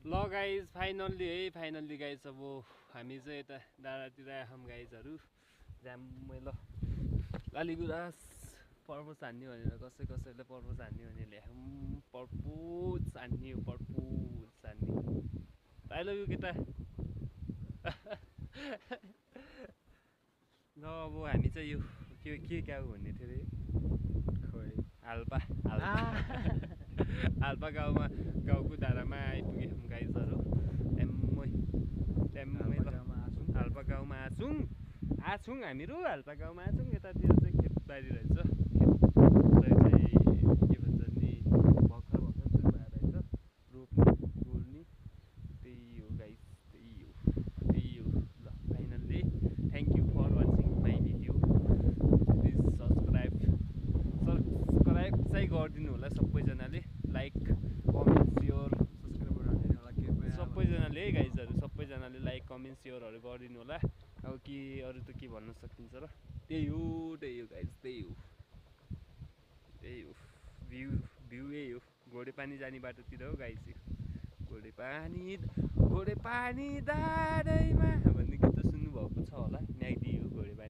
ल guys finally guys अब हामी चाहिँ यता डाँडातिर आयौँ गाइजहरू जामै ल लालीगुराँस पर्पोज हान्ने भनेर कसैले पर्पोज हान्ने भनेर ल्यायौँ पर्पोज हान्ने हो पर्पोज हान्ने आई लभ यु केटा ल अब हामी चाहिँ यो के गाउँ भन्ने थियो अरे खोइ हाल्पा हाल्पा गाउँको डाँडामा आइपुग्यौँ गाइजहरू हाल्पा गाउँमा आछौँ हामीहरू हाल्पा गाउँमा आछौँ यतातिर चाहिँ खेतबारी रहेछ चाहिँ के भन्छ नि भर्खर सुरु भएर रहेछ रोप्ने गोड्ने त्यही हो गाइज त्यही हो ल finally thank you for watching my video please subscribe चाहिँ गरिदिनु होला सबैजनाले लाइक कमेन्ट सेयर सबैजनाले है गाइजहरू सबैजनाले लाइक कमेन्ट सेयरहरू गरिदिनु होला अब के अरू त के भन्न सकिन्छ र त्यही हो गाइज त्यही हो भ्यू यही हो घोडेपानी जाने बाटोतिर हो गाइज घोडेपानी दाडैमा भन्ने गीत त सुन्नुभएको छ होला म्याग्दी हो घोडेपानी